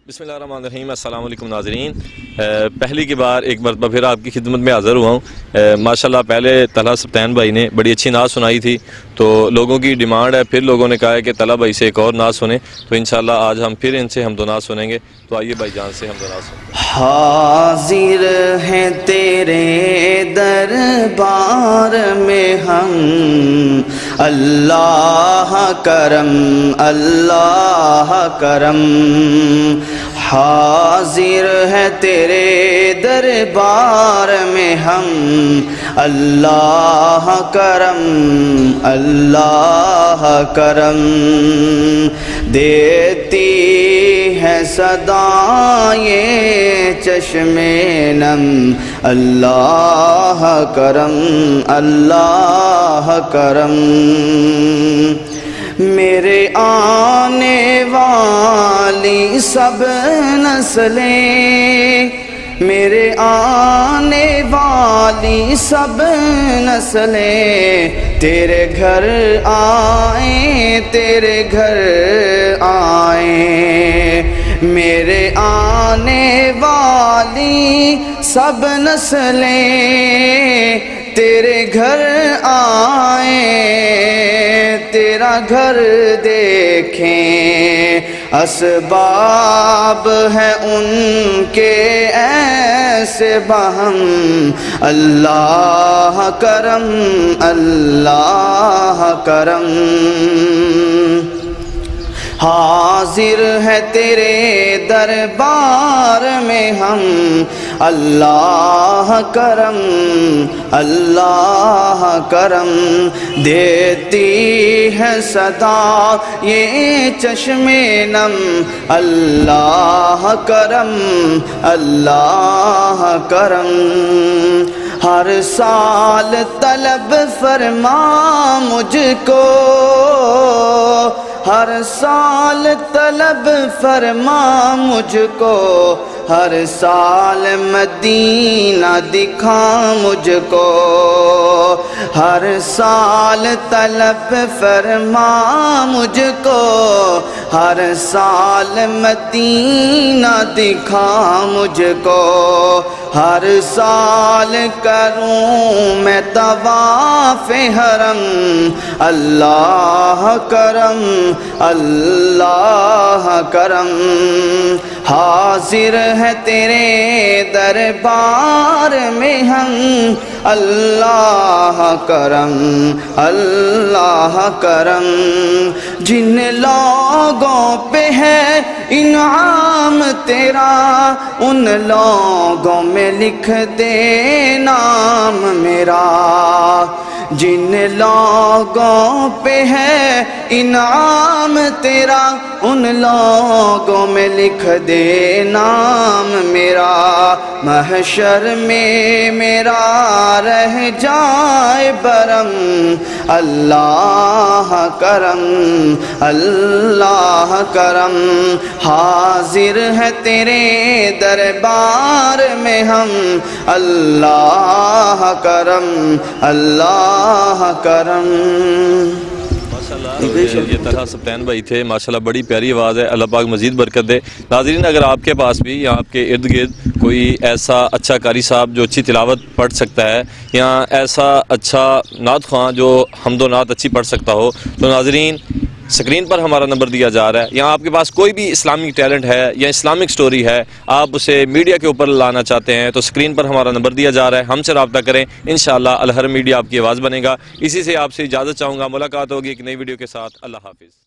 बिस्मिल्लाहिर्रहमानिर्रहीम। अस्सलाम वालेकुम नाज़रीन। पहली की बार एक मरतबा फिर आपकी खिदमत में हाज़िर हुआ हूँ। माशाल्लाह पहले तलहा सब्तैन भाई ने बड़ी अच्छी नात सुनाई थी, तो लोगों की डिमांड है, फिर लोगों ने कहा है कि तलहा भाई से एक और नात सुने, तो इंशाल्लाह आज हम फिर इनसे हमदो नात सुनेंगे। तो आइए भाई जान से हमदो नात सुनेंगे। हाजिर हैं तेरे दरबार में हम, अल्लाह करम अल्लाह करम। हाजिर है तेरे दरबार में हम, अल्लाह करम अल्लाह करम। देती है सदाए चश्मे नम, अल्लाह करम अल्लाह करम। मेरे आने वाली सब नस्लें, मेरे आने वाली सब नस्लें तेरे घर आए तेरे घर आए। मेरे आने वाली सब नस्लें तेरे घर आए, तेरा घर देखें। असबाब है उनके ऐसे बहम, अल्लाह करम अल्लाह करम। हाजिर है तेरे दरबार में हम, अल्लाह करम अल्लाह करम। देती है सदा ये चश्मे नम, अल्लाह करम अल्लाह करम। हर साल तलब फरमा मुझको, हर साल तलब फरमा मुझको। हर साल मदीना दिखा मुझको, हर साल तलब फरमा मुझको। हर साल मदीना दिखा मुझको, हर साल करूं मैं तवाफ़ हरम, अल्लाह करम अल्लाह करम। हाजिर है तेरे दरबार में हम, अल्लाह करम अल्लाह करम। जिन लोगों पे है इनाम तेरा, उन लोगों में लिख दे नाम मेरा। जिन लोगों पे है इनाम तेरा, उन लोगों में लिख दे नाम मेरा। महशर में मेरा रह जाए बरम, अल्लाह करम अल्लाह करम। हाजिर है तेरे दरबार में हम, अल्लाह करम अल्लाह करम। ये तलहा सब्तैन भाई थे, माशाल्लाह बड़ी प्यारी आवाज़ है। अल्लाह पाक मज़ीद बरकत दे। नाज़रीन, अगर आपके पास भी या आपके इर्द गिर्द कोई ऐसा अच्छा कारी साहब जो अच्छी तिलावत पढ़ सकता है, या ऐसा अच्छा नात ख़्वां जो हमदो नात अच्छी पढ़ सकता हो, तो नाज़रीन स्क्रीन पर हमारा नंबर दिया जा रहा है। या आपके पास कोई भी इस्लामिक टैलेंट है या इस्लामिक स्टोरी है, आप उसे मीडिया के ऊपर लाना चाहते हैं, तो स्क्रीन पर हमारा नंबर दिया जा रहा है, हमसे रब्ता करें। इंशाअल्लाह अलहर मीडिया आपकी आवाज़ बनेगा। इसी से आपसे इजाज़त चाहूँगा। मुलाकात होगी एक नई वीडियो के साथ। अल्लाह हाफिज़।